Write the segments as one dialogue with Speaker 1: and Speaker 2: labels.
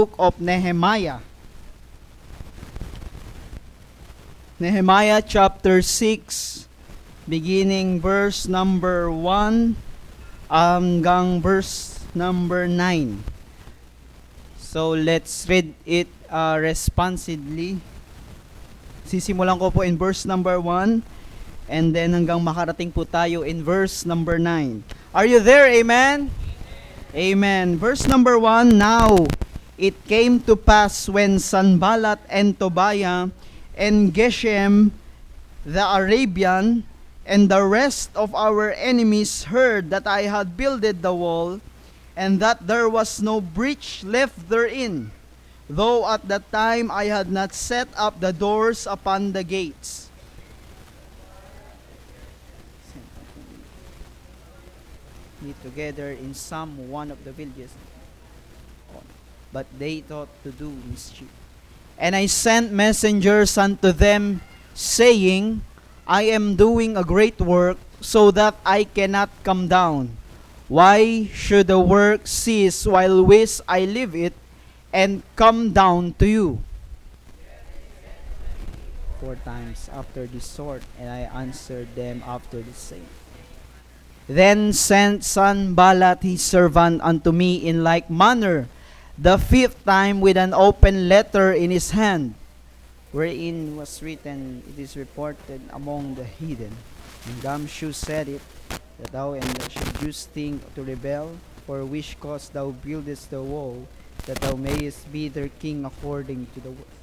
Speaker 1: Book of Nehemiah. Nehemiah chapter 6, beginning verse number 1 hanggang verse number 9. So let's read it responsively. Sisimulan ko po in verse number 1 and then hanggang makarating po tayo in verse number 9. Are you there? Amen? Amen. Verse number 1, Now it came to pass when Sanballat and Tobiah and Geshem the Arabian and the rest of our enemies heard that I had builded the wall, and that there was no breach left therein, though at that time I had not set up the doors upon the gates. Meet together in some one of the villages, but they thought to do mischief. And I sent messengers unto them, saying, I am doing a great work, so that I cannot come down. Why should the work cease while I leave it, and come down to you? 4 times after this sort, and I answered them after the same. Then sent Sanballat his servant unto me in like manner, the 5th time with an open letter in his hand, wherein was written, It is reported among the heathen. And Gamshu said it, that thou and should use think to rebel, for which cause thou buildest the wall, that thou mayest be their king according to the word.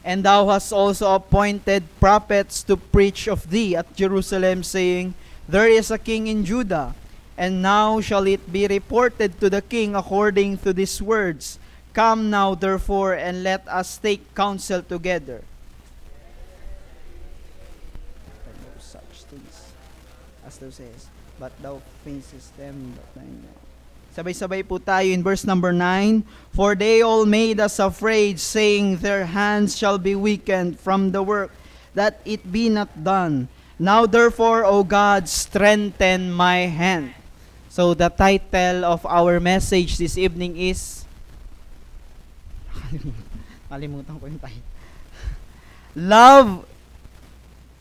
Speaker 1: And thou hast also appointed prophets to preach of thee at Jerusalem, saying, There is a king in Judah, and now shall it be reported to the king according to these words. Come now, therefore, and let us take counsel together. No such things, as thou sayest, but thou thinkest them that I know. Sabay-sabay po tayo in verse number 9. For they all made us afraid, saying, Their hands shall be weakened from the work, that it be not done. Now therefore, O God, strengthen my hand. So the title of our message this evening is, kalimutan ko yung title. Love,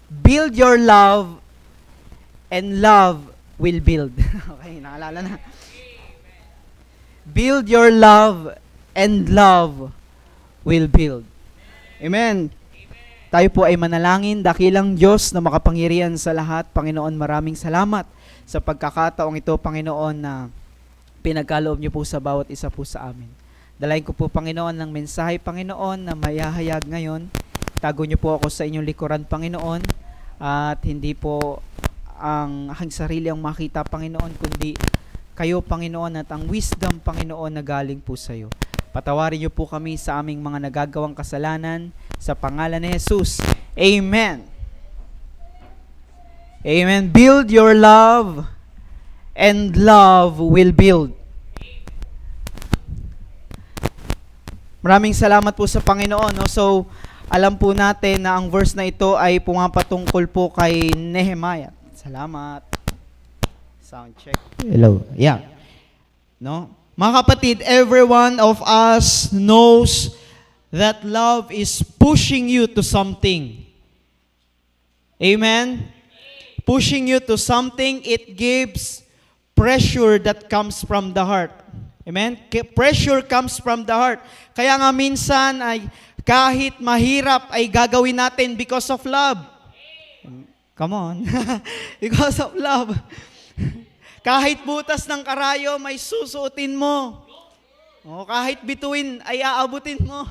Speaker 1: build your love, and love will build. Okay, naalala na. Build your love, and love will build. Amen. Tayo po ay manalangin, dakilang Diyos na makapangyarihan sa lahat. Panginoon, maraming salamat sa pagkakataong ito, Panginoon, na pinagkaloob niyo po sa bawat isa po sa amin. Dalayan ko po, Panginoon, ng mensahe, Panginoon, na mayahayag ngayon. Tago niyo po ako sa inyong likuran, Panginoon, at hindi po ang aking sarili ang makita, Panginoon, kundi kayo, Panginoon, at ang wisdom, Panginoon, na galing po sa iyo. Patawarin niyo po kami sa aming mga nagagawang kasalanan, sa pangalan ni Jesus. Amen. Amen. Build your love, and love will build. Maraming salamat po sa Panginoon. No? So, alam po natin na ang verse na ito ay pumapatungkol po kay Nehemiah. Salamat. Sound check. Hello. Yeah. No? Mga kapatid, every one of us knows that love is pushing you to something. Amen? Pushing you to something, it gives pressure that comes from the heart. Amen? Pressure comes from the heart. Kaya nga minsan ay kahit mahirap ay gagawin natin because of love. Come on. Because of love. Kahit butas ng karayo, may susuotin mo. O, kahit bituin, ay aabutin mo.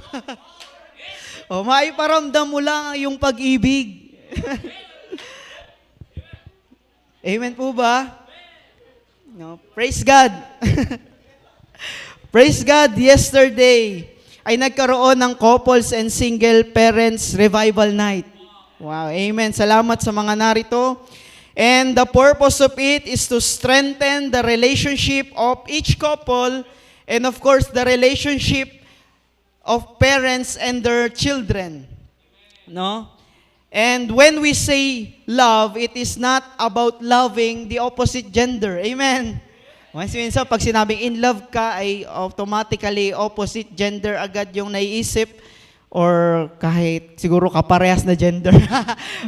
Speaker 1: O, maiparamdam mo lang yung pag-ibig. Amen po ba? No, praise God. Praise God, yesterday ay nagkaroon ng couples and single parents revival night. Wow, amen. Salamat sa mga narito. And the purpose of it is to strengthen the relationship of each couple, and of course, the relationship of parents and their children. No? And when we say love, it is not about loving the opposite gender. Amen. Once minsan, pag sinabing in love ka, ay automatically opposite gender agad yung naiisip or kahit siguro kaparehas na gender.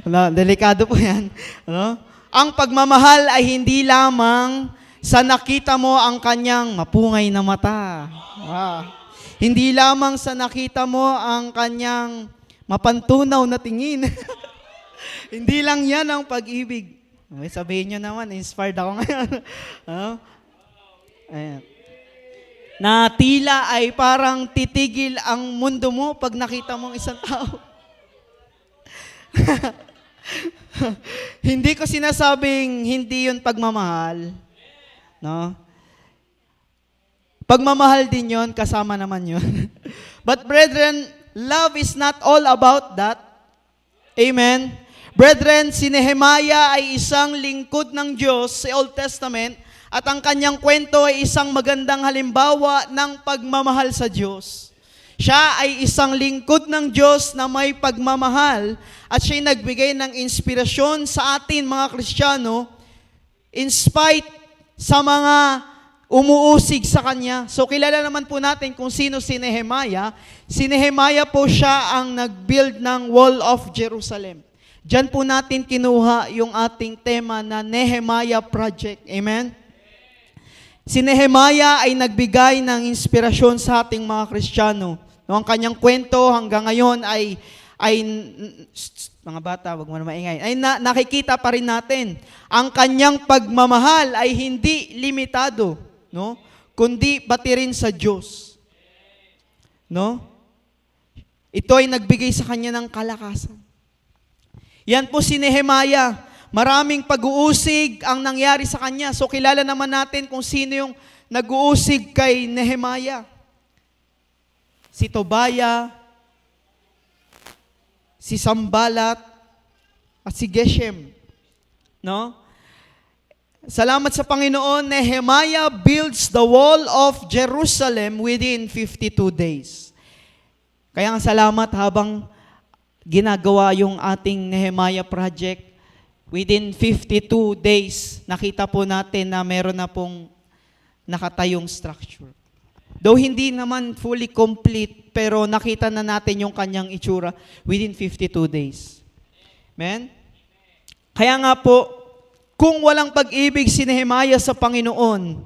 Speaker 1: No, delikado po yan. No? Ang pagmamahal ay hindi lamang sa nakita mo ang kanyang mapungay na mata. Hindi lamang sa nakita mo ang kanyang mapantunaw na tingin. Hindi lang yan ang pag-ibig. Okay, sabihin nyo naman, inspired ako ngayon. Ayan. Na tila ay parang titigil ang mundo mo pag nakita mong isang tao. Hindi ko sinasabing hindi yun pagmamahal. No? Pagmamahal din yun, kasama naman yun. But brethren, love is not all about that. Amen? Brethren, si Nehemiah ay isang lingkod ng Diyos sa Old Testament at ang kanyang kwento ay isang magandang halimbawa ng pagmamahal sa Diyos. Siya ay isang lingkod ng Diyos na may pagmamahal at siya'y nagbigay ng inspirasyon sa atin mga Kristiyano in spite sa mga umuusig sa Kanya. So kilala naman po natin kung sino si Nehemiah. Si Nehemiah po siya ang nag-build ng Wall of Jerusalem. Diyan po natin kinuha yung ating tema na Nehemiah Project. Amen? Si Nehemiah ay nagbigay ng inspirasyon sa ating mga Kristiyano. No, ang kanyang kwento hanggang ngayon ay mga bata, wag mo na maingay, ay nakikita pa rin natin. Ang kanyang pagmamahal ay hindi limitado, no? Kundi pati rin sa Diyos. No? Ito ay nagbigay sa kanya ng kalakasan. Yan po si Nehemiah. Maraming pag-uusig ang nangyari sa kanya. So kilala naman natin kung sino yung nag-uusig kay Nehemiah. Si Tobiah, si Sanballat, at si Geshem. No? Salamat sa Panginoon, Nehemiah builds the wall of Jerusalem within 52 days. Kaya nga salamat habang ginagawa yung ating Nehemiah project. Within 52 days, nakita po natin na meron na pong nakatayong structure. Though hindi naman fully complete, pero nakita na natin yung kanyang itsura within 52 days. Amen? Kaya nga po, kung walang pag-ibig si Nehemiah sa Panginoon,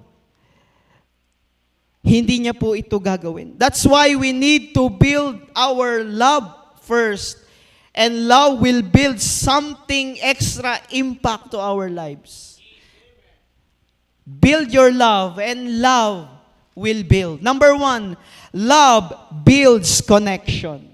Speaker 1: hindi niya po ito gagawin. That's why we need to build our love first. And love will build something extra impact to our lives. Build your love and love will build. Number 1, love builds connection.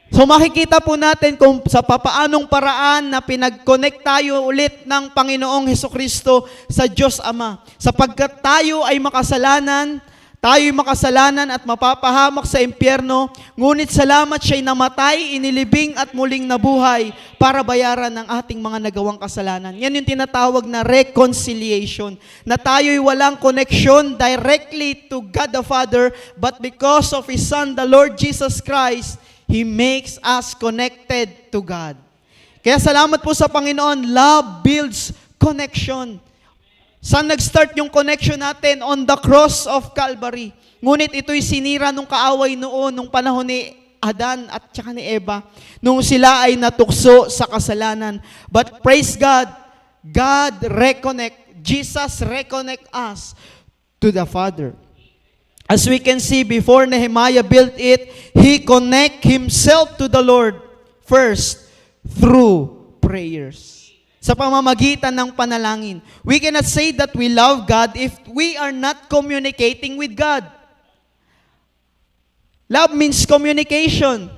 Speaker 1: So makikita po natin kung sa papaanong paraan na pinag-connect tayo ulit ng Panginoong Hesukristo sa Diyos Ama. Sapagkat tayo ay makasalanan, tayo'y makasalanan at mapapahamak sa impyerno, ngunit salamat siya'y namatay, inilibing at muling nabuhay para bayaran ang ating mga nagawang kasalanan. Yan yung tinatawag na reconciliation, na tayo'y walang connection directly to God the Father, but because of His Son, the Lord Jesus Christ, He makes us connected to God. Kaya salamat po sa Panginoon, love builds connection. Saan nag-start yung connection natin? On the cross of Calvary. Ngunit ito'y sinira nung kaaway noon, nung panahon ni Adan at saka ni Eva, nung sila ay natukso sa kasalanan. But praise God, Jesus reconnect us to the Father. As we can see, before Nehemiah built it, he connect himself to the Lord first through prayers. Sa pamamagitan ng panalangin. We cannot say that we love God if we are not communicating with God. Love means communication.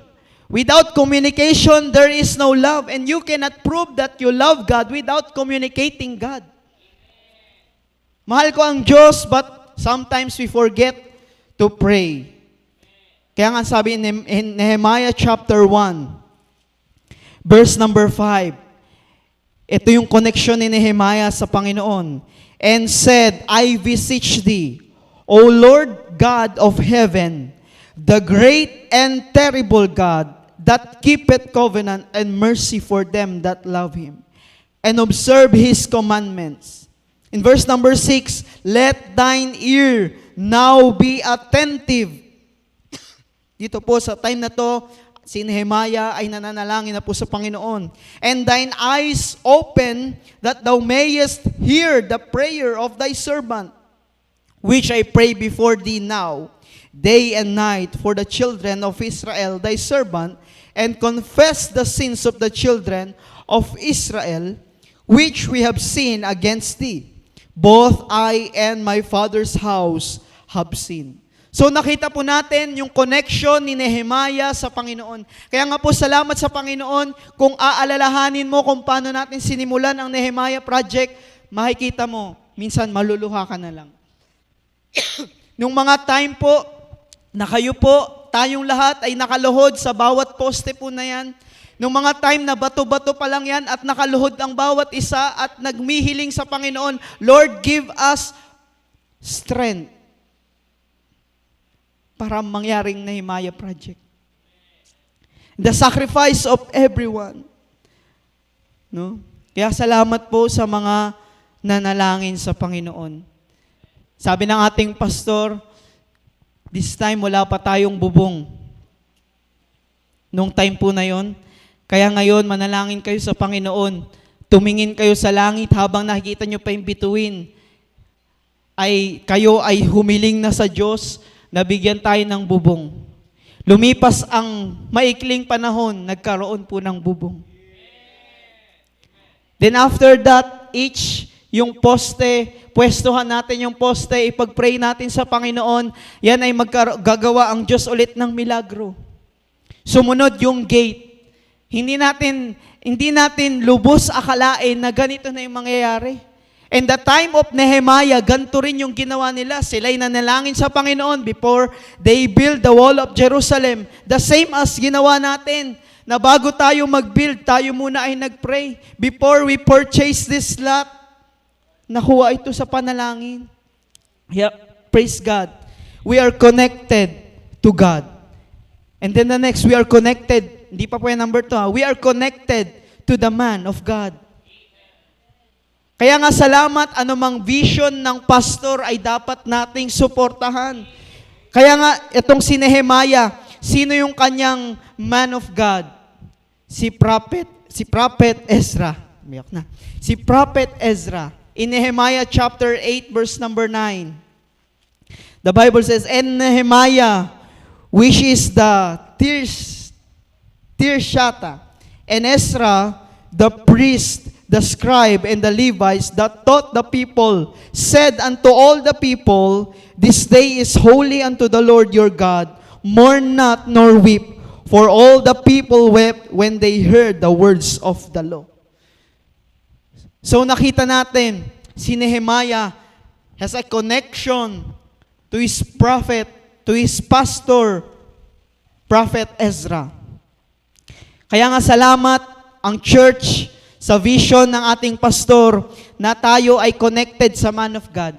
Speaker 1: Without communication, there is no love. And you cannot prove that you love God without communicating God. Mahal ko ang Diyos, but sometimes we forget to pray. Kaya nga sabi in Nehemiah chapter 1, verse number 5, ito yung connection ni Nehemiah sa Panginoon. And said, I beseech thee, O Lord God of heaven, the great and terrible God, that keepeth covenant and mercy for them that love Him, and observe His commandments. In verse number 6, let thine ear now be attentive. Dito po sa time na to, si Nehemiah ay nananalangin na po sa Panginoon. And thine eyes open that thou mayest hear the prayer of thy servant, which I pray before thee now, day and night for the children of Israel, thy servant, and confess the sins of the children of Israel, which we have sinned against thee. Both I and my father's house have sinned. So nakita po natin yung connection ni Nehemiah sa Panginoon. Kaya nga po salamat sa Panginoon kung aalalahanin mo kung paano natin sinimulan ang Nehemiah Project, makikita mo, minsan maluluha ka na lang. Nung mga time po, na kayo po, tayong lahat ay nakaluhod sa bawat poste po na yan. Nung mga time na bato-bato pa lang yan at nakaluhod ang bawat isa at nagmihiling sa Panginoon, Lord, give us strength para mangyaring Nehemiah Project. The sacrifice of everyone. No? Kaya salamat po sa mga nanalangin sa Panginoon. Sabi ng ating pastor, this time wala pa tayong bubong. Nung time po na yon, kaya ngayon manalangin kayo sa Panginoon. Tumingin kayo sa langit habang nakikita nyo pa yung bituin. Kayo ay humiling na sa Diyos na bigyan tayo ng bubong. Lumipas ang maikling panahon, nagkaroon po ng bubong. Then after that, yung poste, pwestuhan natin yung poste, ipag-pray natin sa Panginoon, yan ay gagawa ang Diyos ulit ng milagro. Sumunod yung gate. Hindi natin lubos akalain na ganito na yung mangyayari. And the time of Nehemiah, ganito rin yung ginawa nila. Sila'y nanalangin sa Panginoon before they build the wall of Jerusalem. The same as ginawa natin, na bago tayo mag-build, tayo muna ay nag-pray. Before we purchase this lot, nakuha ito sa panalangin. Yeah, praise God. We are connected to God. And then the next, we are connected. Hindi pa po yung number 2. We are connected to the man of God. Kaya nga salamat, anumang vision ng pastor ay dapat nating suportahan. Kaya nga, itong si Nehemiah, sino yung kanyang man of God? Si Prophet Ezra. Si Prophet Ezra. In Nehemiah chapter 8, verse number 9. The Bible says, and Nehemiah, which is the Tirshata, and Ezra, the priest, the scribe, and the Levites that taught the people, said unto all the people, this day is holy unto the Lord your God. Mourn not nor weep, for all the people wept when they heard the words of the law. So nakita natin, si Nehemiah has a connection to his prophet, to his pastor, Prophet Ezra. Kaya nga salamat ang church sa vision ng ating pastor na tayo ay connected sa man of God.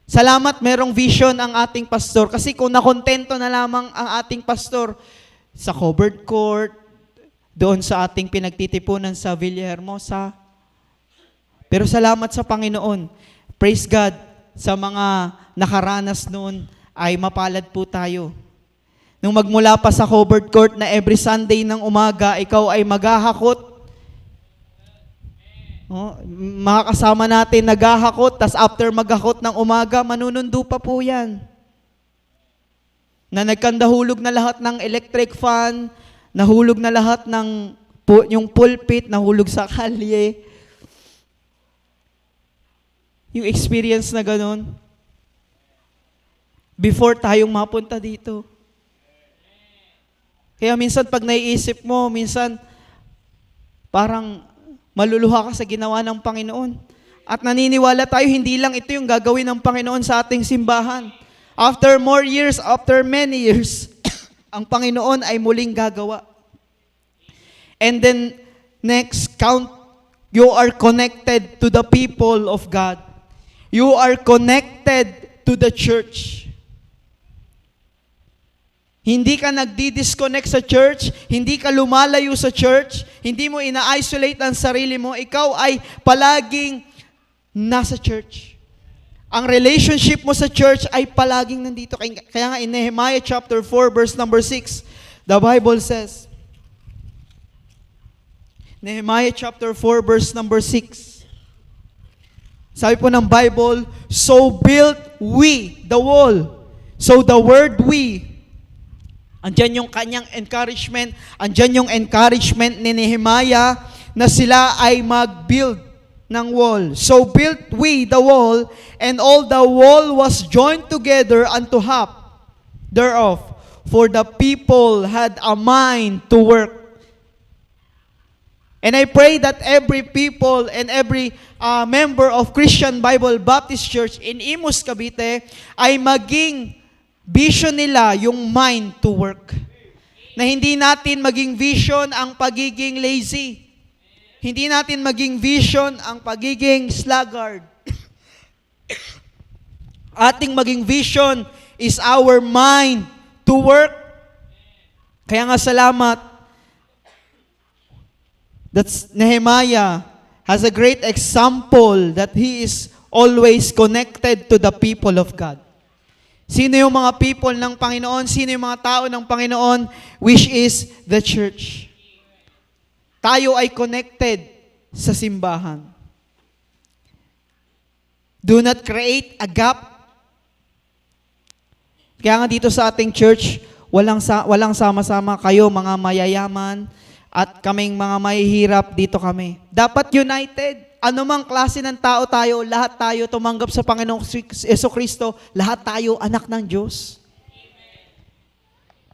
Speaker 1: Salamat merong vision ang ating pastor kasi kung nakontento na lamang ang ating pastor sa covered court, doon sa ating pinagtitipunan sa Villahermosa. Pero salamat sa Panginoon. Praise God sa mga nakaranas noon ay mapalad po tayo. Nung magmula pa sa covered court na every Sunday ng umaga, ikaw ay maghahakot. Makakasama natin naghahakot, tas after maghakot ng umaga, manunundo pa po yan. Na nagkandahulog na lahat ng electric fan, nahulog na lahat ng yung pulpit, nahulog sa kalye. Yung experience na ganun. Before tayong mapunta dito. Kaya minsan pag naiisip mo, minsan parang maluluha ka sa ginawa ng Panginoon. At naniniwala tayo, hindi lang ito yung gagawin ng Panginoon sa ating simbahan. After more years, after many years, ang Panginoon ay muling gagawa. And then, next, you are connected to the people of God. You are connected to the church. Hindi ka nagdi-disconnect sa church, hindi ka lumalayo sa church, hindi mo ina-isolate ang sarili mo, ikaw ay palaging nasa church. Ang relationship mo sa church ay palaging nandito. Kaya nga in Nehemiah chapter 4 verse number 6, the Bible says, Nehemiah chapter 4 verse number 6, sabi po ng Bible, so built we the wall. So the word we, andyan yung kanyang encouragement, andyan yung encouragement ni Nehemiah na sila ay mag-build ng wall. So built we the wall, and all the wall was joined together unto half thereof, for the people had a mind to work. And I pray that every people and every member of Christian Bible Baptist Church in Imus, Cavite ay maging vision nila yung mind to work. Na hindi natin maging vision ang pagiging lazy. Hindi natin maging vision ang pagiging sluggard. Ating maging vision is our mind to work. Kaya nga salamat. That's Nehemiah has a great example that he is always connected to the people of God. Sino yung mga people ng Panginoon? Sino yung mga tao ng Panginoon? Which is the church. Tayo ay connected sa simbahan. Do not create a gap. Kaya nga dito sa ating church, walang sama-sama kayo mga mayayaman at kaming mga mahihirap dito kami. Dapat united. Anumang klase ng tao tayo, lahat tayo tumanggap sa Panginoong Jesucristo, lahat tayo anak ng Diyos.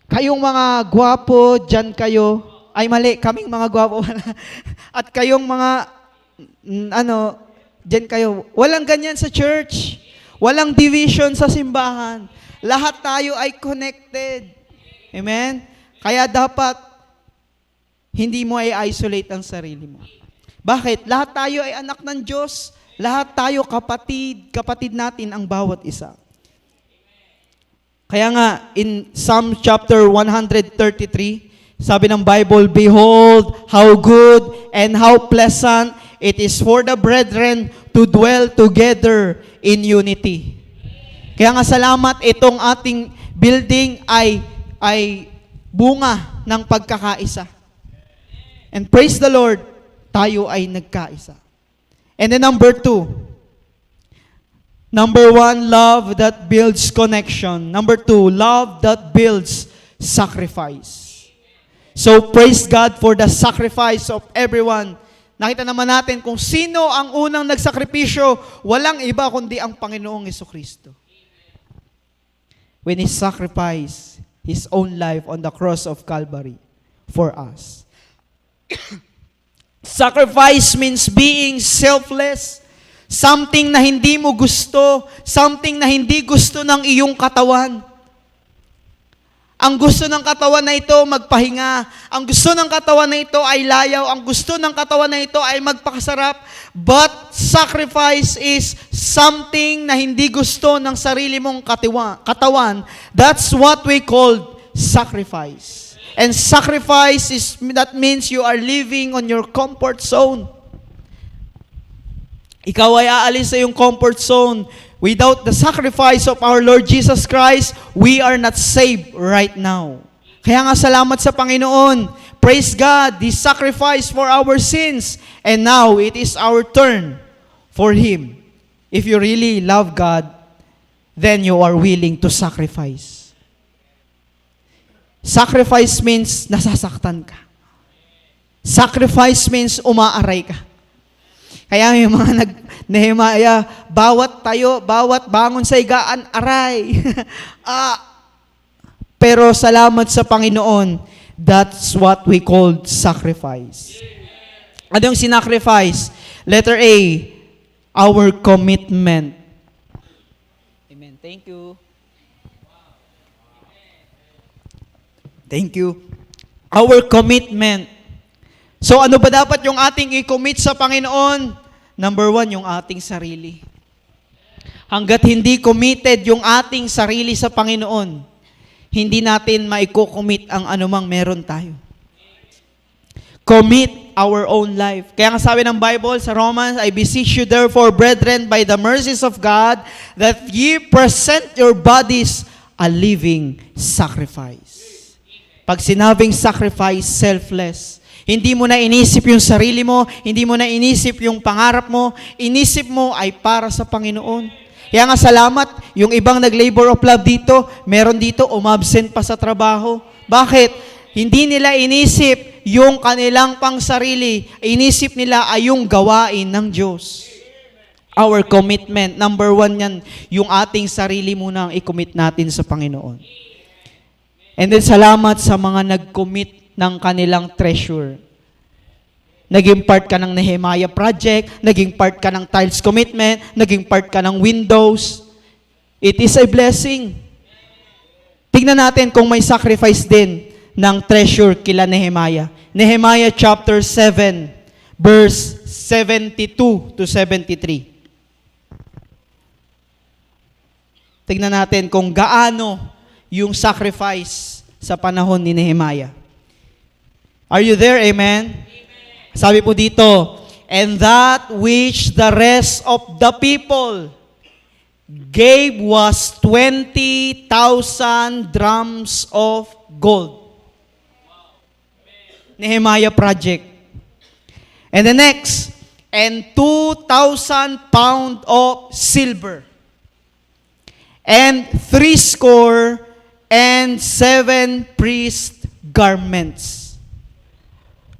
Speaker 1: Kayong mga gwapo, dyan kayo. Ay mali, kaming mga gwapo. At kayong mga, dyan kayo. Walang ganyan sa church. Walang division sa simbahan. Lahat tayo ay connected. Amen? Kaya dapat, hindi mo ay isolate ang sarili mo. Bakit? Lahat tayo ay anak ng Diyos. Lahat tayo kapatid natin ang bawat isa. Kaya nga, in Psalm chapter 133, sabi ng Bible, behold, how good and how pleasant it is for the brethren to dwell together in unity. Kaya nga salamat, itong ating building ay bunga ng pagkakaisa. And praise the Lord, tayo ay nagkaisa. And then number 2, number 1, love that builds connection. Number 2, love that builds sacrifice. So praise God for the sacrifice of everyone. Nakita naman natin kung sino ang unang nagsakripisyo, walang iba kundi ang Panginoong Jesucristo. When He sacrificed His own life on the cross of Calvary for us. Sacrifice means being selfless, something na hindi mo gusto, something na hindi gusto ng iyong katawan. Ang gusto ng katawan na ito, magpahinga. Ang gusto ng katawan na ito ay layaw. Ang gusto ng katawan na ito ay magpakasarap. But sacrifice is something na hindi gusto ng sarili mong katawan. That's what we call sacrifice. And sacrifice that means you are living on your comfort zone. Ikaw ay aalis sa iyong comfort zone. Without the sacrifice of our Lord Jesus Christ, we are not saved right now. Kaya nga salamat sa Panginoon. Praise God, He sacrificed for our sins. And now, it is our turn for Him. If you really love God, then you are willing to sacrifice. Sacrifice means nasasaktan ka. Sacrifice means umaaray ka. Kaya yung mga Nehemiah, bawat bangon sa higaan, aray. Pero salamat sa Panginoon, that's what we call sacrifice. Ano yung sinacrifice? Letter A, our commitment. Amen. Thank you. Thank you. Our commitment. So ano ba dapat yung ating i-commit sa Panginoon? Number 1, yung ating sarili. Hanggat hindi committed yung ating sarili sa Panginoon, hindi natin maiko-commit ang anumang meron tayo. Commit our own life. Kaya nga sabi ng Bible sa Romans, I beseech you therefore, brethren, by the mercies of God, that ye present your bodies a living sacrifice. Pag sinabing sacrifice, selfless. Hindi mo na inisip yung sarili mo, hindi mo na inisip yung pangarap mo, inisip mo ay para sa Panginoon. Kaya nga salamat, yung ibang nag-labor of love dito, meron dito umabsent pa sa trabaho. Bakit? Hindi nila inisip yung kanilang pangsarili, inisip nila ay yung gawain ng Diyos. Our commitment, number 1 yan, yung ating sarili muna ang i-commit natin sa Panginoon. And then salamat sa mga nag-commit ng kanilang treasure. Naging part ka ng Nehemiah project, naging part ka ng tiles commitment, naging part ka ng windows. It is a blessing. Tingnan natin kung may sacrifice din ng treasure kila Nehemiah. Nehemiah chapter 7, verse 72 to 73. Tingnan natin kung gaano yung sacrifice sa panahon ni Nehemiah. Are you there? Amen? Sabi po dito, and that which the rest of the people gave was 20,000 drams of gold. Nehemiah project. And the next, and 2,000 pound of silver. And 70 and 7 priest garments.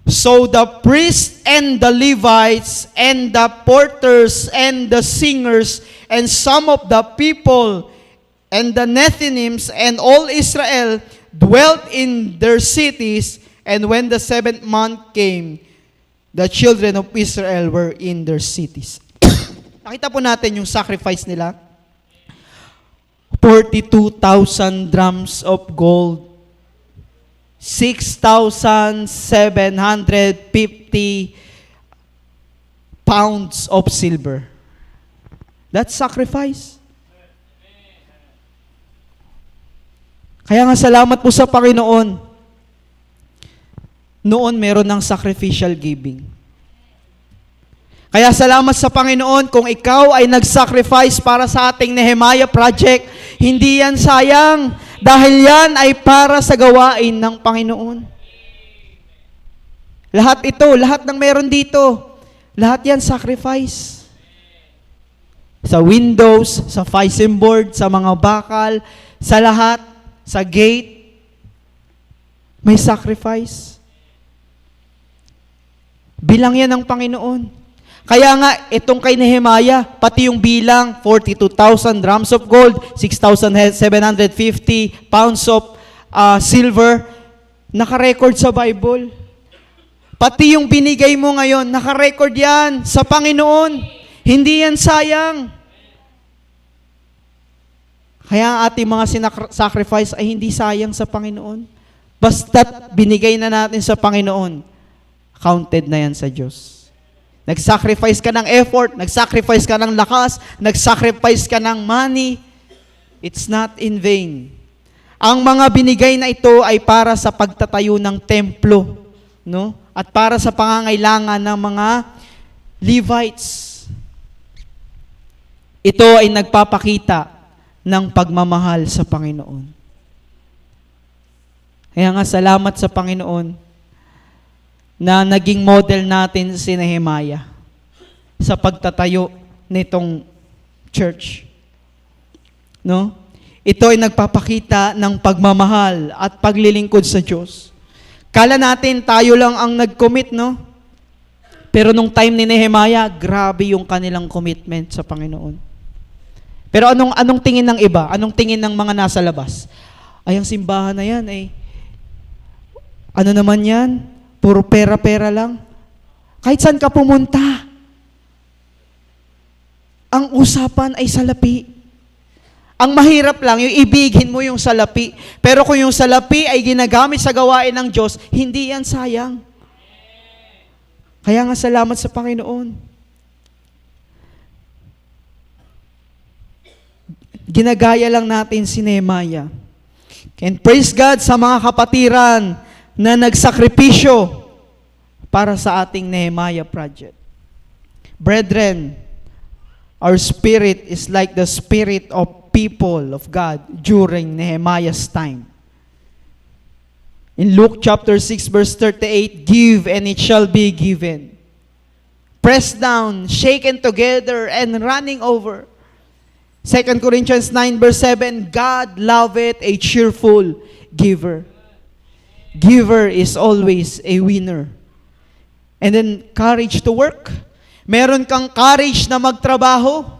Speaker 1: So the priests and the Levites and the porters and the singers and some of the people and the Nethinims and all Israel dwelt in their cities, and when the 7th month came, the children of Israel were in their cities. Nakita po natin yung sacrifice nila. 42,000 drams of gold, 6,750 pounds of silver. That's sacrifice. Kaya nga salamat po sa Panginoon. Noon meron ng sacrificial giving. Kaya salamat sa Panginoon kung ikaw ay nag-sacrifice para sa ating Nehemiah project, hindi yan sayang. Dahil yan ay para sa gawain ng Panginoon. Lahat ito, lahat ng meron dito, lahat yan sacrifice. Sa windows, sa facing board, sa mga bakal, sa lahat, sa gate, may sacrifice. Bilang yan ng Panginoon. Kaya nga, itong kay Nehemiah, pati yung bilang, 42,000 drams of gold, 6,750 pounds of silver, nakarecord sa Bible. Pati yung binigay mo ngayon, nakarecord yan sa Panginoon. Hindi yan sayang. Kaya ang ating mga sacrifice ay hindi sayang sa Panginoon. Basta't binigay na natin sa Panginoon, counted na yan sa Diyos. Nag-sacrifice ka ng effort, nag-sacrifice ka ng lakas, nag-sacrifice ka ng money. It's not in vain. Ang mga binigay na ito ay para sa pagtatayo ng templo, no? At para sa pangangailangan ng mga Levites. Ito ay nagpapakita ng pagmamahal sa Panginoon. Kaya nga salamat sa Panginoon na naging model natin si Nehemiah sa pagtatayo nitong church. No? Ito ay nagpapakita ng pagmamahal at paglilingkod sa Diyos. Kala natin tayo lang ang nag-commit, no? Pero nung time ni Nehemiah, grabe yung kanilang commitment sa Panginoon. Pero anong tingin ng iba? Anong tingin ng mga nasa labas? Ay, ang simbahan na yan, ano naman yan? Puro pera-pera lang. Kahit saan ka pumunta, ang usapan ay salapi. Ang mahirap lang, yung ibigin mo yung salapi. Pero kung yung salapi ay ginagamit sa gawain ng Diyos, hindi yan sayang. Kaya nga salamat sa Panginoon. Ginagaya lang natin si Nehemiah. And praise God sa mga kapatiran na nagsakripisyo para sa ating Nehemiah project. Brethren, our spirit is like the spirit of people of God during Nehemiah's time. In Luke chapter 6 verse 38, give and it shall be given. Pressed down, shaken together, and running over. 2 Corinthians 9 verse 7, God loveth a cheerful giver. Giver is always a winner. And then, courage to work. Meron kang courage na magtrabaho.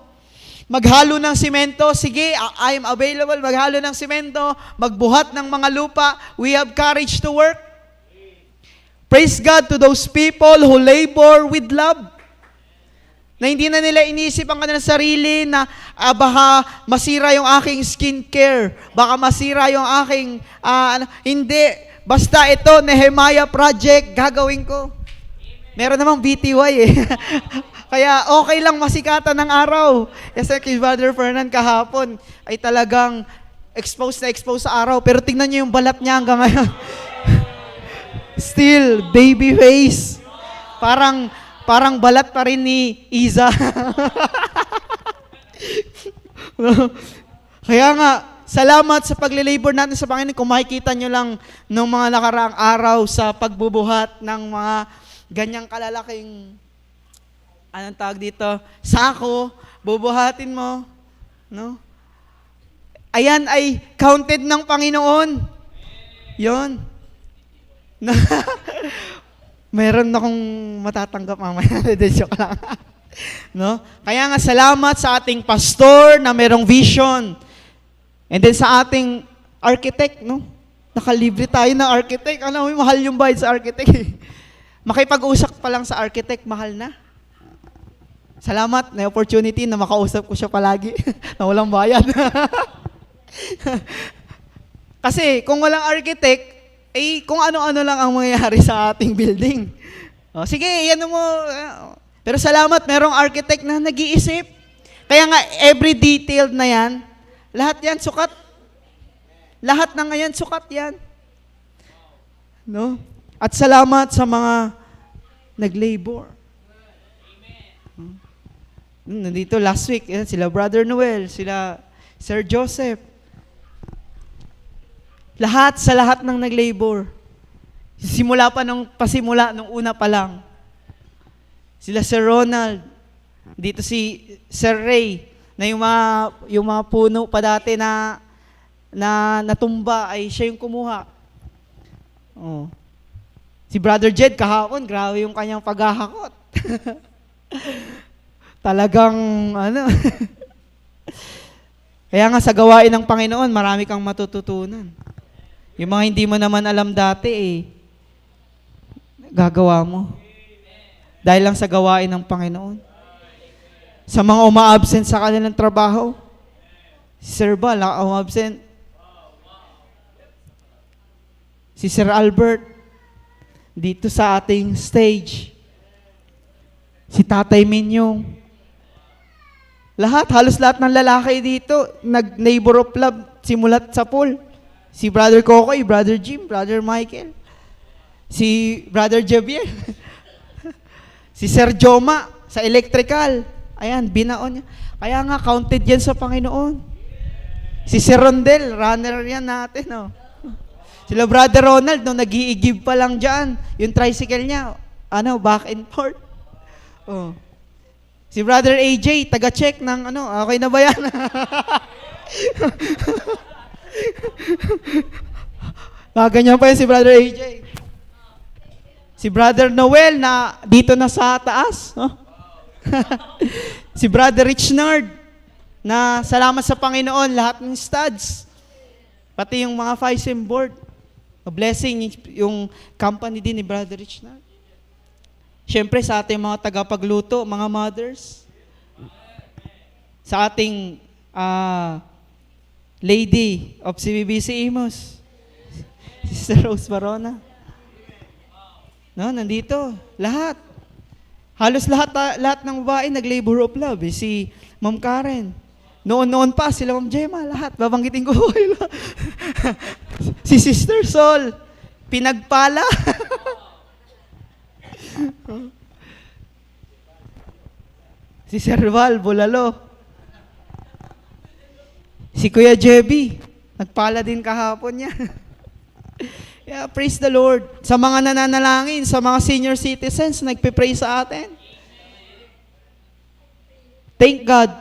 Speaker 1: Maghalo ng simento, sige, I am available, maghalo ng simento, magbuhat ng mga lupa, we have courage to work. Praise God to those people who labor with love. Na hindi na nila inisip ang kanilang sarili na baka masira yung aking skincare, baka masira yung aking, hindi, basta ito, Nehemiah project, gagawin ko. Meron namang BTY eh. Kaya okay lang masikatan ng araw. Kasi kay Brother Fernan kahapon ay talagang exposed sa araw. Pero tingnan niyo yung balat niya hanggang ngayon. Still, baby face. Parang balat pa rin ni Iza. Kaya nga, salamat sa paglilabor natin sa Panginoon. Kung makikita nyo lang ng mga nakaraang araw sa pagbubuhat ng mga ganyang kalalaking, anong tawag dito, sako, bubuhatin mo, no? Ayan ay counted ng Panginoon. Yon. Meron akong matatanggap mamaya. Joke lang. No? Kaya nga salamat sa ating pastor na merong vision. And then sa ating architect, no? Nakalibre tayo ng architect. Ano, mahal yung bayad sa architect. Makipag-usap pa lang sa architect, mahal na. Salamat na opportunity na makausap ko siya palagi na walang bayad. Kasi kung walang architect, kung ano-ano lang ang mangyayari sa ating building. O, sige, yan mo. Pero salamat, merong architect na nag-iisip. Kaya nga, every detailed na yan, lahat yan sukat. Lahat na ngayon sukat yan. No? At salamat sa mga nag-labor. Nandito last week, sila Brother Noel, sila Sir Joseph. Lahat sa lahat ng nag-labor. Simula pa pasimula nung una pa lang. Sila Sir Ronald, dito si Sir Ray, na yung mga puno pa dati na natumba ay siya yung kumuha. Oh. Si Brother Jed kahapon, grabe yung kanyang paghahakot. Talagang Kaya nga sa gawain ng Panginoon, marami kang matututunan. Yung mga hindi mo naman alam dati gagawa mo. Dahil lang sa gawain ng Panginoon. Sa mga uma-absent sa kanilang trabaho, si Sir Bal, uma-absent. Si Sir Albert, dito sa ating stage. Si Tatay Minyong. Halos lahat ng lalaki dito, nag-neighbor of love, simulat sa pool. Si Brother Kokoy, Brother Jim, Brother Michael. Si Brother Javier. Si Sir Joma, sa electrical. Ayan, binaon niya. Kaya nga, counted yan sa Panginoon. Si Sir Rondel, runner yan natin, no? Sila Brother Ronald, nung nag-i-give pa lang dyan, yung tricycle niya, back and forth. Oh. Si Brother AJ, taga-check ng okay na ba yan? Ganyan pa yun si Brother AJ. Si Brother Noel na dito na sa taas. No? Si Brother Richnard na salamat sa Panginoon, lahat ng studs. Pati yung mga FISM board. A blessing yung company din ni Brother Richnard. Siyempre sa ating mga tagapagluto, mga mothers. Sa ating lady of CBBC Imos, Sister Rose Barona. No, nandito. Lahat. Halos lahat ng babae nag-labor of love. Si Ma'am Karen. Noon pa, sila Ma'am Gemma, lahat. Babanggitin ko. Si Sister Sol, pinagpala. Si Sir Val, bulalo. Si Kuya Jebby, nagpala din kahapon niya. Yeah, praise the Lord. Sa mga nananalangin, sa mga senior citizens, nagpe-pray sa atin. Thank God.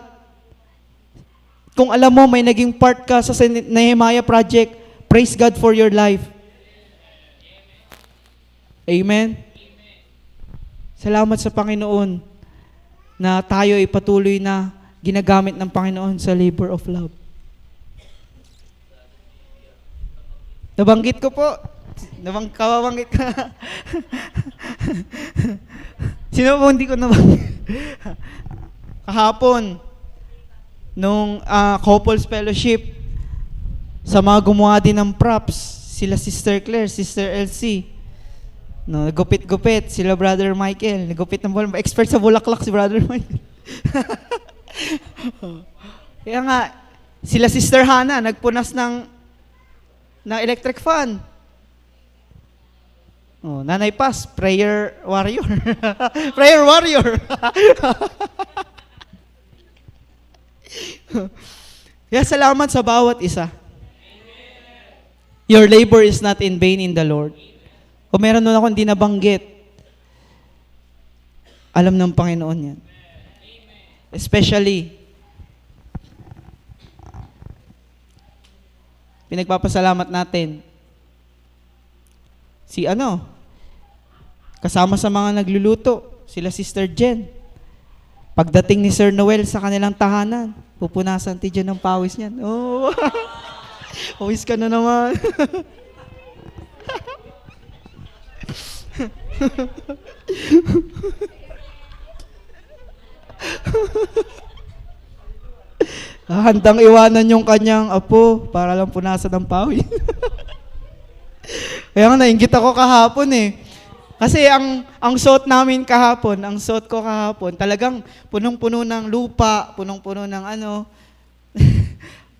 Speaker 1: Kung alam mo, may naging part ka sa Nehemiah Project, praise God for your life. Amen? Salamat sa Panginoon na tayo ay patuloy na ginagamit ng Panginoon sa labor of love. Nabanggit ko po. Kawabanggit ka. Sino po hindi ko nabanggit? Kahapon, nung couples fellowship, sa mga gumawa din ng props, sila Sister Claire, Sister Elsie, no, gupit-gupit, sila Brother Michael, nagupit ng bola, expert sa bulaklak si Brother Michael. Kaya nga, sila Sister Hannah, nagpunas ng electric fan. Oh, Nanay Paz, prayer warrior. Prayer warrior. Kaya salamat sa bawat isa. Your labor is not in vain in the Lord. Kung meron nun ako hindi nabanggit, alam ng Panginoon yan. Especially, pinagpapasalamat natin si kasama sa mga nagluluto, sila Sister Jen. Pagdating ni Sir Noel sa kanilang tahanan, pupunasan ti Jen ng pawis niyan. Oh, pawis ka na naman. Handang iwanan yung kanyang apo para lang punasan ng pawis. Kaya nga nainggit ako kahapon eh. Kasi ang suot namin kahapon, ang suot ko kahapon, talagang punong-puno ng lupa, punong-puno ng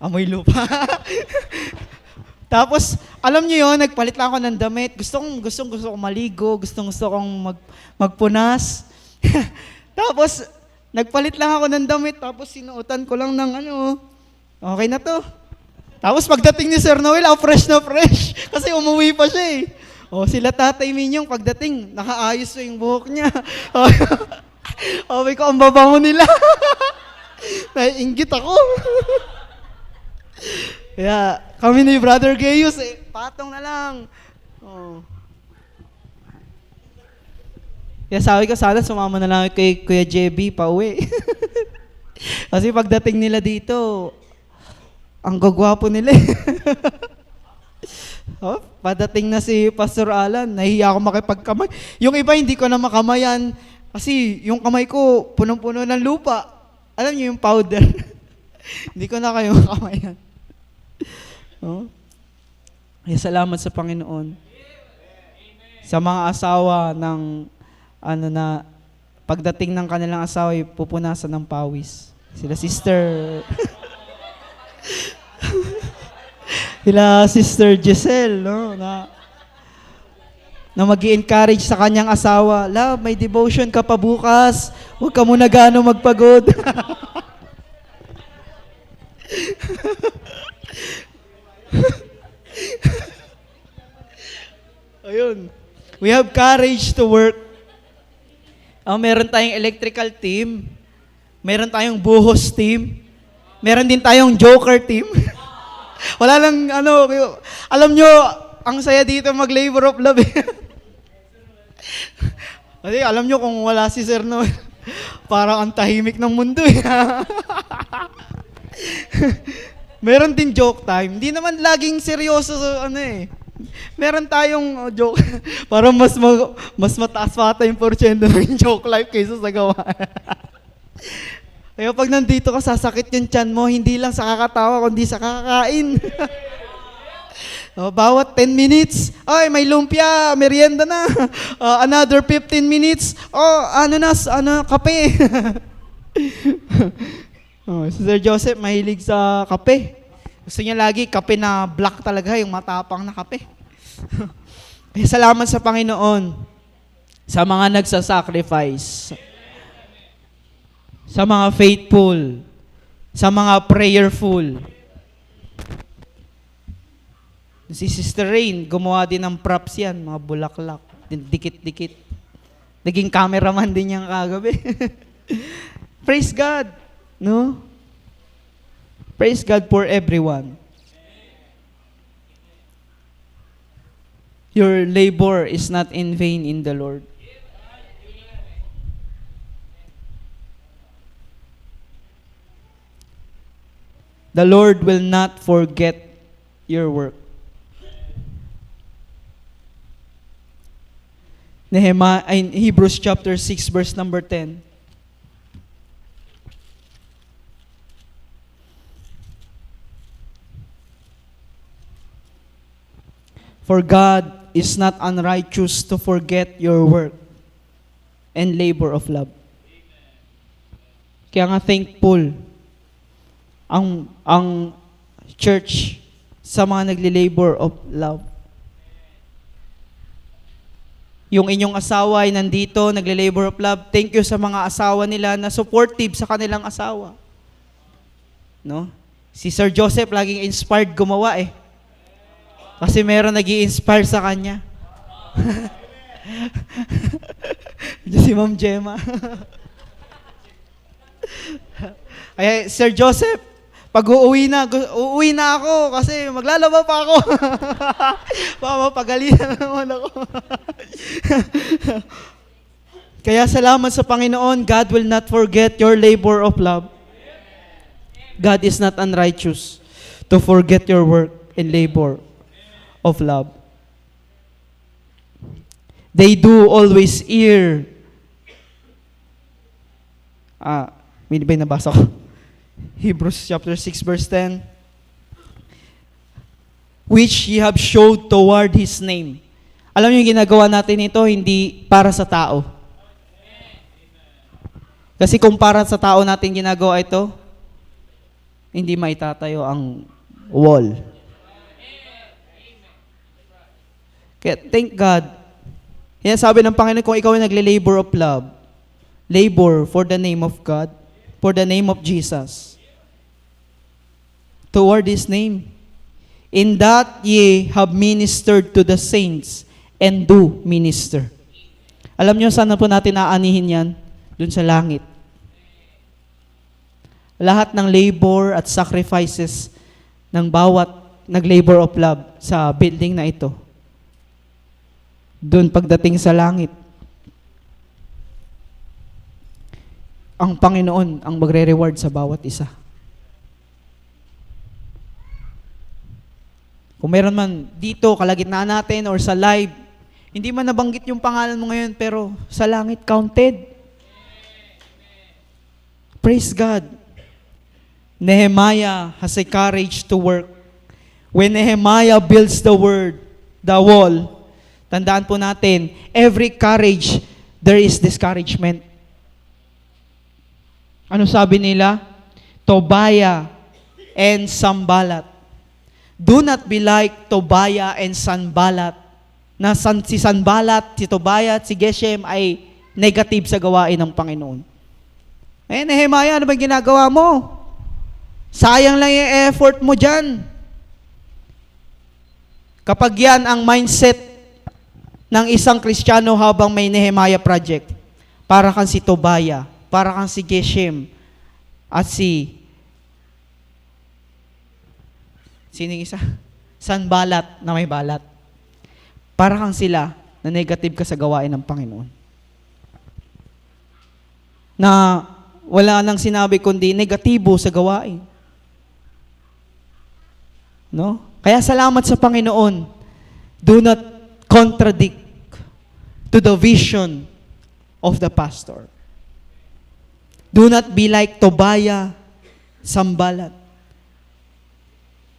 Speaker 1: amoy lupa. Tapos, alam niyo yun, nagpalit lang ako ng damit. Gusto kong maligo, gusto kong magpunas. Tapos, nagpalit lang ako ng damit, tapos sinuotan ko lang ng okay na to. Tapos pagdating ni Sir Noel, fresh na fresh. Kasi umuwi pa siya eh. Sila Tatay Minyong, pagdating, nakaayos na yung buhok niya. Sabi ko, ang babango nila. Naiinggit ako. Kaya, kami ni Brother Gayus patong na lang. Kaya sabi ko, sana sumama na lang kay Kuya JB pa uwi. Kasi pagdating nila dito, ang gagwapo nila. Padating na si Pastor Alan, nahiya ako makipagkamay. Yung iba hindi ko na makamayan kasi yung kamay ko punong-puno ng lupa. Alam niyo yung powder. Hindi ko na kayo makamayan. Kaya salamat sa Panginoon. Sa mga asawa ng na pagdating ng kanilang asawa ay pupunasan ng pawis. Sila Sister Giselle, na mag-i-encourage sa kanyang asawa, love, may devotion ka pa bukas. Huwag ka muna gaano magpagod. Ayun. We have courage to work. Meron tayong electrical team. Meron tayong buhos team. Meron din tayong joker team. Wala lang, alam nyo, ang saya dito mag-labor of love. Kasi alam nyo kung wala si Sir Noel, parang ang tahimik ng mundo. Meron din joke time. Hindi naman laging seryoso Meron tayong joke. Para mas mataas pa yung porsyento ng joke life kaysa sa gawa. Kaya pag nandito ka, sasakit yung tiyan mo, hindi lang sa kakatawa, kundi sa kakakain. Bawat 10 minutes, may lumpia, merienda na. Another 15 minutes, kape. Si Sir Joseph, mahilig sa kape. Gusto niya lagi kape na black talaga, yung matapang na kape. Kaya salamat sa Panginoon.
Speaker 2: sa mga nagsasacrifice, sa mga faithful, sa mga prayerful. Si Sister Rain, gumawa din ng props yan, mga bulaklak, dikit-dikit. Naging cameraman din niyang kagabi. Praise God, no? Praise God for everyone. Your labor is not in vain in the Lord. The Lord will not forget your work. Hebrews chapter 6 verse number 10. For God is not unrighteous to forget your work and labor of love. Kaya nga thankful ang church sa mga nagli-labor of love. Yung inyong asawa ay nandito, nagli-labor of love. Thank you sa mga asawa nila na supportive sa kanilang asawa. No? Si Sir Joseph laging inspired gumawa eh. Kasi meron nag-i-inspire sa kanya. Si Ma'am Gemma. Kaya Sir Joseph, pag uuwi na ako kasi maglalaba pa ako. Papagalitan naman ako. Kaya salamat sa Panginoon, God will not forget your labor of love. God is not unrighteous to forget your work and labor of love. They do always hear. May ba yung nabasa ko? Hebrews chapter 6 verse 10. Which ye have showed toward His name. Alam niyo yung ginagawa natin ito, hindi para sa tao. Kasi kung para sa tao natin ginagawa ito, hindi maitatayo ang wall. Kaya thank God. Yan sabi ng Panginoon, kung ikaw ay nagle-labor of love, labor for the name of God, for the name of Jesus, toward His name. In that ye have ministered to the saints and do minister. Alam niyo saan na po natin aanihin yan? Dun sa langit. Lahat ng labor at sacrifices ng bawat nag-labor of love sa building na ito, doon pagdating sa langit, ang Panginoon ang magre-reward sa bawat isa. Kung meron man dito, kalagitnaan natin, or sa live, hindi man nabanggit yung pangalan mo ngayon, pero sa langit counted. Praise God. Nehemiah has a courage to work. When Nehemiah builds the wall, tandaan po natin, every courage, there is discouragement. Ano sabi nila? Tobiah and Sanballat. Do not be like Tobiah and Sanballat. Na si Sanballat, si Tobiah at si Geshem ay negative sa gawain ng Panginoon. Nehemiah, ano ba ginagawa mo? Sayang lang yung effort mo dyan. Kapag yan ang mindset ng isang Kristiyano habang may Nehemiah project, para kang si Tobiah, para kang si Geshem, at sinong isa? Sanballat na may balat. Para kang sila na negative ka sa gawain ng Panginoon. Na wala nang sinabi kundi negatibo sa gawain. No? Kaya salamat sa Panginoon. Do not contradict to the vision of the pastor. Do not be like Tobiah, Sanballat.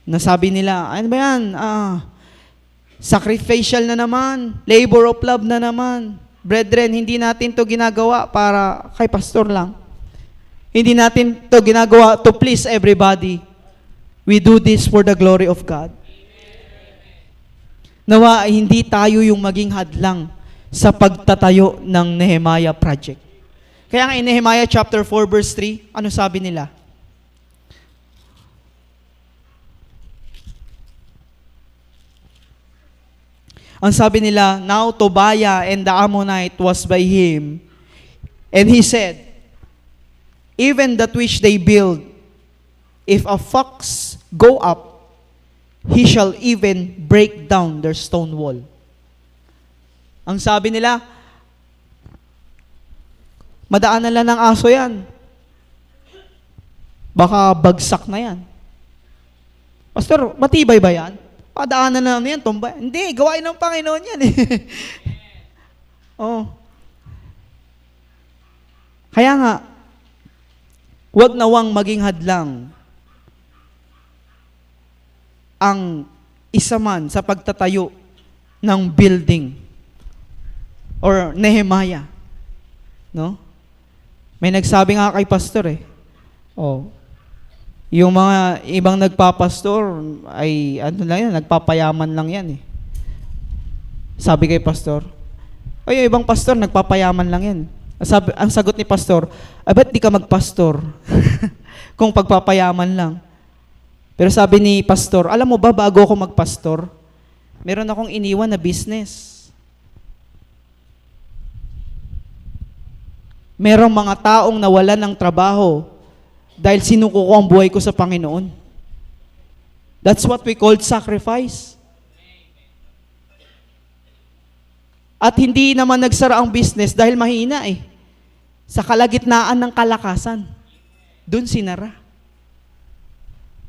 Speaker 2: Nasabi nila, ano ba yan? Sacrificial na naman, labor of love na naman. Brethren, hindi natin to ginagawa para kay pastor lang. Hindi natin to ginagawa to please everybody. We do this for the glory of God. Nawa, hindi tayo yung maging hadlang sa pagtatayo ng Nehemiah project. Kaya nga in Nehemiah chapter 4 verse 3, ano sabi nila? Ang sabi nila, now Tobiah and the Ammonite was by him, and he said, even that which they build, if a fox go up, he shall even break down their stone wall. Ang sabi nila, madaanan lang ng aso yan. Baka bagsak na yan. Pastor, matibay ba yan? Padaanan na yan, tumba. Hindi, gawain ng Panginoon yan eh. Oh. Kaya nga, wag nawang maging hadlang ang isa man sa pagtatayo ng building or Nehemiah. No? May nagsabi nga kay pastor eh. Oh. Yung mga ibang nagpapastor ay ano lang yan, nagpapayaman lang yan eh. Sabi kay pastor, ay yung ibang pastor nagpapayaman lang yan. Ang sagot ni pastor, ay ba't di ka magpastor? Kung pagpapayaman lang. Pero sabi ni pastor, alam mo ba bago ako magpastor, meron akong iniwan na business. Merong mga taong nawalan ng trabaho dahil sinuko ko ang buhay ko sa Panginoon. That's what we call sacrifice. At hindi naman nagsara ang business dahil mahina eh. Sa kalagitnaan ng kalakasan, dun sinara.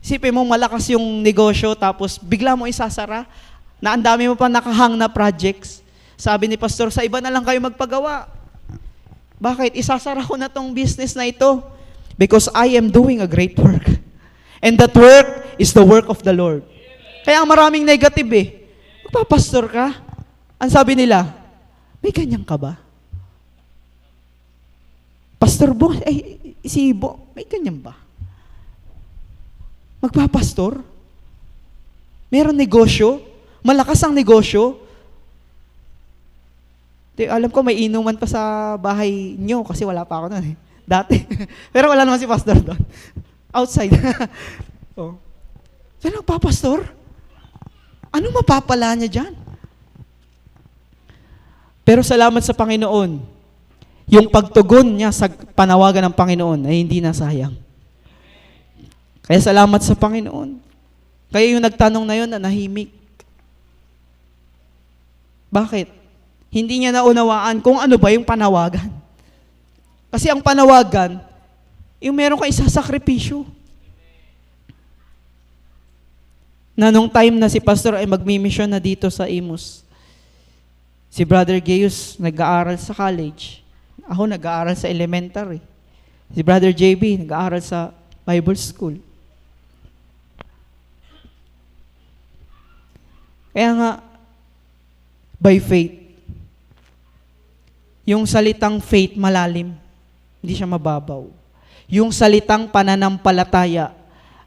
Speaker 2: Isipin mo, malakas yung negosyo, tapos bigla mo isasara, na ang dami mo pa nakahang na projects. Sabi ni pastor, sa iba na lang kayo magpagawa. Bakit? Isasara ko na tong business na ito. Because I am doing a great work. And that work is the work of the Lord. Kaya maraming negative eh. Magpapastor ka? Ang sabi nila, may ganyan ka ba? Pastor Bo, si Bo, may ganyan ba? Magpapastor? Meron negosyo? Malakas ang negosyo? Alam ko may inuman pa sa bahay nyo kasi wala pa ako nun eh. Dati. Pero wala naman si pastor doon. Outside. Oh. So, nagpapastor? Anong mapapala niya dyan? Pero salamat sa Panginoon, yung pagtugon niya sa panawagan ng Panginoon ay hindi nasayang. Kaya salamat sa Panginoon. Kaya yung nagtanong na yun, na nahimik. Bakit? Hindi niya naunawaan kung ano ba yung panawagan. Kasi ang panawagan, yung meron kang isasakripisyo. Na nung time na si pastor ay magmi-mission na dito sa Imus, si Brother Gaius nag-aaral sa college. Ako nag-aaral sa elementary. Si Brother JB nag-aaral sa Bible school. Kaya nga, by faith, yung salitang faith malalim, hindi siya mababaw. Yung salitang pananampalataya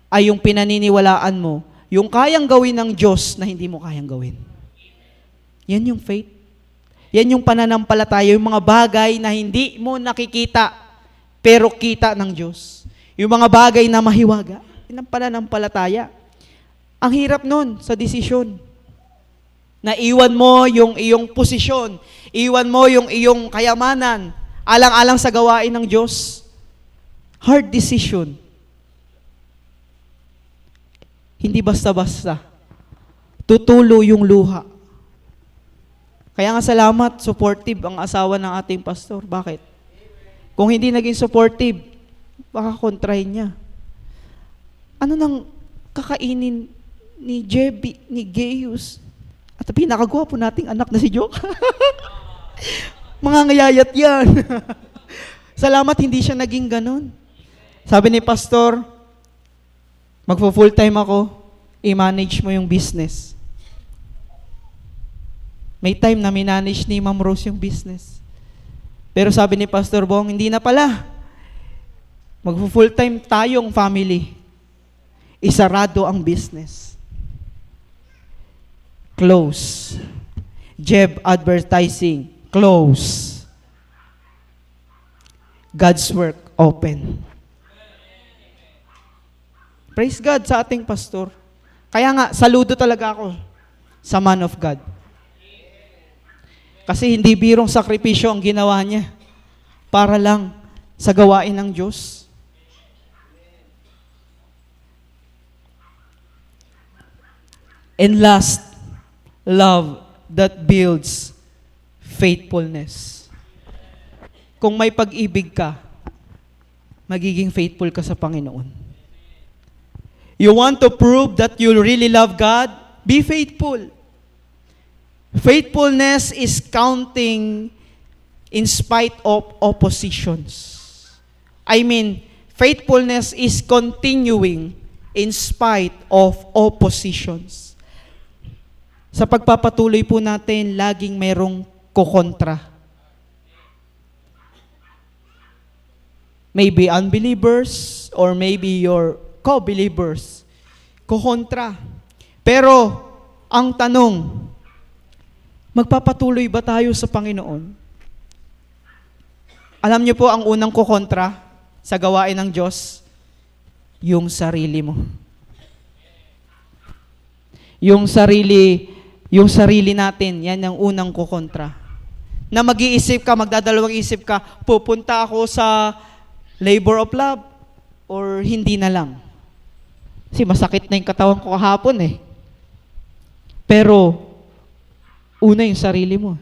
Speaker 2: ay yung pinaniniwalaan mo, yung kayang gawin ng Diyos na hindi mo kayang gawin. Yan yung faith. Yan yung pananampalataya, yung mga bagay na hindi mo nakikita, pero kita ng Diyos. Yung mga bagay na mahiwaga, yan ang pananampalataya. Ang hirap nun sa desisyon. Na iwan mo yung iyong posisyon, iwan mo yung iyong kayamanan, alang-alang sa gawain ng Diyos. Hard decision. Hindi basta-basta. Tutulo yung luha. Kaya nga salamat, supportive ang asawa ng ating pastor. Bakit? Kung hindi naging supportive, baka kontrahin niya. Ano nang kakainin ni Jebby, ni Gaius? At pinakagwapo nating anak na si Joke. Mga ngayayat yan. Salamat, hindi siya naging ganun. Sabi ni pastor, magpo-full time ako, i-manage mo yung business. May time na minanage ni Ma'am Rose yung business. Pero sabi ni Pastor Bong, hindi na pala. Magpo-full time tayong family. Isarado ang business. Close. Jeb Advertising, close. God's work open. Praise God sa ating pastor. Kaya nga, saludo talaga ako sa man of God. Kasi hindi birong sakripisyo ang ginawa niya para lang sa gawain ng Diyos. And last, love that builds faithfulness. Kung may pag-ibig ka, magiging faithful ka sa Panginoon. You want to prove that you really love God? Be faithful. Faithfulness is counting in spite of oppositions. I mean, faithfulness is continuing in spite of oppositions. Sa pagpapatuloy po natin, laging mayroong kukontra. Maybe unbelievers or maybe your co-believers. Kukontra. Pero, ang tanong, magpapatuloy ba tayo sa Panginoon? Alam niyo po ang unang kukontra sa gawain ng Diyos? Yung sarili mo. Yung sarili natin, yan ang unang kukontra. Na mag-iisip ka, magdadalawang isip ka, pupunta ako sa labor of love or hindi na lang. Kasi masakit na yung katawan ko kahapon eh. Pero, una yung sarili mo.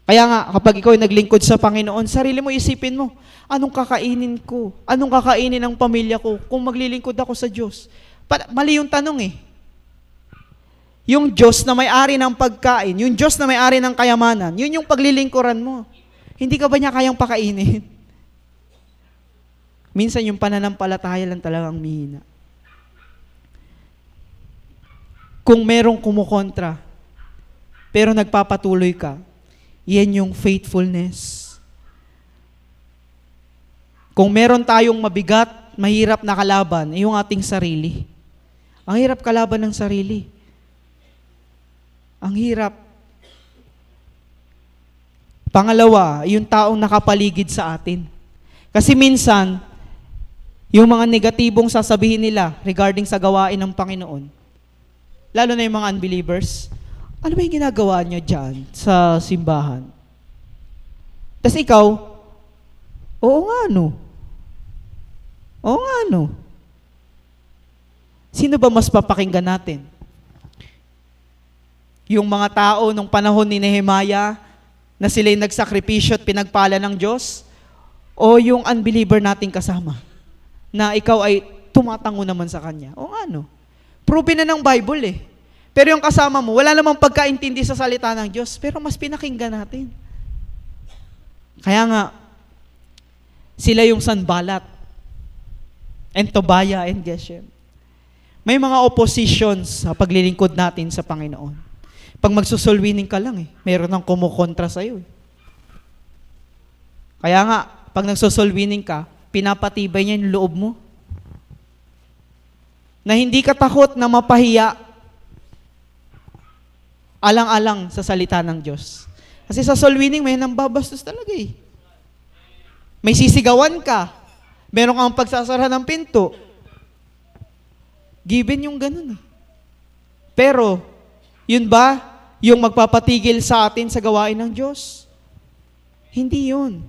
Speaker 2: Kaya nga, kapag ikaw ay naglingkod sa Panginoon, sarili mo isipin mo, anong kakainin ko? Anong kakainin ng pamilya ko kung maglilingkod ako sa Diyos? Mali yung tanong eh. Yung Diyos na may-ari ng pagkain, yung Diyos na may-ari ng kayamanan, yun yung paglilingkuran mo. Hindi ka ba niya kayang pakainin? Minsan yung pananampalataya lang talagang mihina. Kung merong kumukontra, pero nagpapatuloy ka, yan yung faithfulness. Kung meron tayong mabigat, mahirap na kalaban, yung ating sarili. Ang hirap kalaban ng sarili. Ang hirap. Pangalawa, yung taong nakapaligid sa atin. Kasi minsan, yung mga negatibong sasabihin nila regarding sa gawain ng Panginoon, lalo na yung mga unbelievers, ano ba yung ginagawa niyo dyan sa simbahan? Tapos ikaw, oo nga no. Oo nga no. Sino ba mas papakinggan natin? Yung mga tao nung panahon ni Nehemiah na sila'y nagsakripisyo at pinagpala ng Diyos? O yung unbeliever nating kasama na ikaw ay tumatango naman sa kanya? O nga no. Proven na ng Bible eh. Pero yung kasama mo, wala namang pagkaintindi sa salita ng Diyos, pero mas pinakinggan natin. Kaya nga, sila yung Sanballat and Tobiah and Geshem. May mga oppositions sa paglilingkod natin sa Panginoon. Pag magsusulwining ka lang mayroon nang kumukontra sa'yo. Kaya nga, pag nagsusulwining ka, pinapatibay niya yung loob mo. Na hindi ka takot na mapahiya alang-alang sa salita ng Diyos. Kasi sa soul winning, may nambabastos talaga May sisigawan ka. Meron kang pagsasara ng pinto. Given yung ganun Pero, yun ba yung magpapatigil sa atin sa gawain ng Diyos? Hindi yun.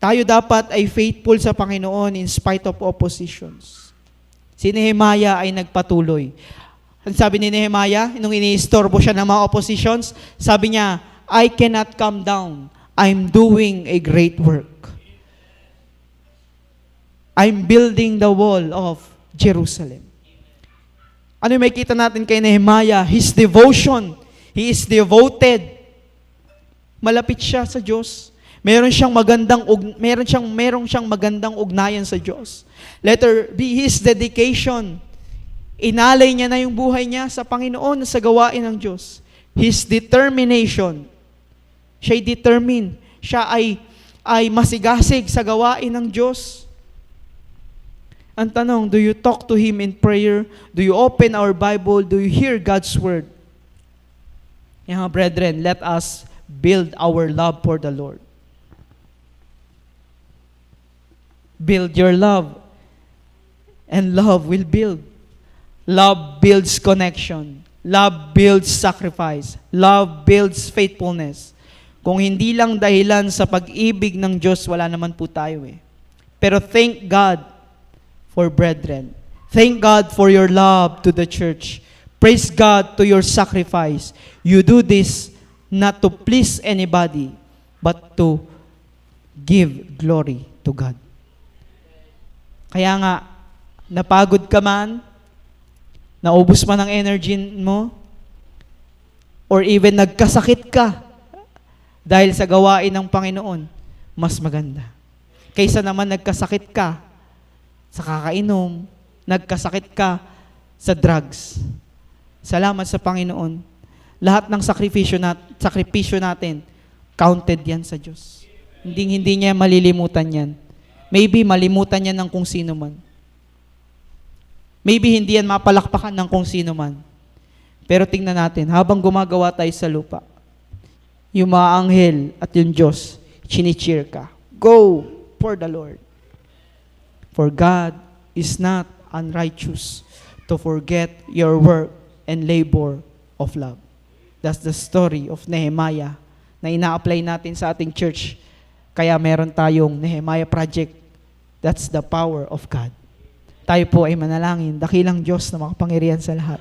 Speaker 2: Tayo dapat ay faithful sa Panginoon in spite of oppositions. Si Nehemiah ay nagpatuloy. Ang sabi ni Nehemiah, nung iniistorbo siya ng mga oppositions, sabi niya, I cannot come down. I'm doing a great work. I'm building the wall of Jerusalem. Ano yung makikita natin kay Nehemiah? His devotion. He is devoted. Malapit siya sa Diyos. Meron siyang magandang ugnayan sa Diyos. Letter B, his dedication. Inalay niya na yung buhay niya sa Panginoon sa gawain ng Diyos. His determination. Siya'y determined. Siya ay masigasig sa gawain ng Diyos. Ang tanong, do you talk to Him in prayer? Do you open our Bible? Do you hear God's Word? Brethren, let us build our love for the Lord. Build your love, and love will build. Love builds connection. Love builds sacrifice. Love builds faithfulness. Kung hindi lang dahilan sa pag-ibig ng Diyos, wala naman po tayo eh. Pero thank God for brethren. Thank God for your love to the church. Praise God to your sacrifice. You do this not to please anybody, but to give glory to God. Kaya nga, napagod ka man, naubos man ang energy mo, or even nagkasakit ka dahil sa gawain ng Panginoon, mas maganda. Kaysa naman nagkasakit ka sa kakainom, nagkasakit ka sa drugs. Salamat sa Panginoon. Lahat ng sakripisyo natin, counted yan sa Diyos. Hindi niya malilimutan yan. Maybe malimutan yan ng kung sino man. Maybe hindi yan mapalakpakan ng kung sino man. Pero tingnan natin, habang gumagawa tayo sa lupa, yung mga anghel at yung Diyos, chinicheer ka. Go for the Lord. For God is not unrighteous to forget your work and labor of love. That's the story of Nehemiah na ina-apply natin sa ating church. Kaya meron tayong Nehemiah Project. That's the power of God. Tayo po ay manalangin, dakilang Diyos na makapangyarihan sa lahat.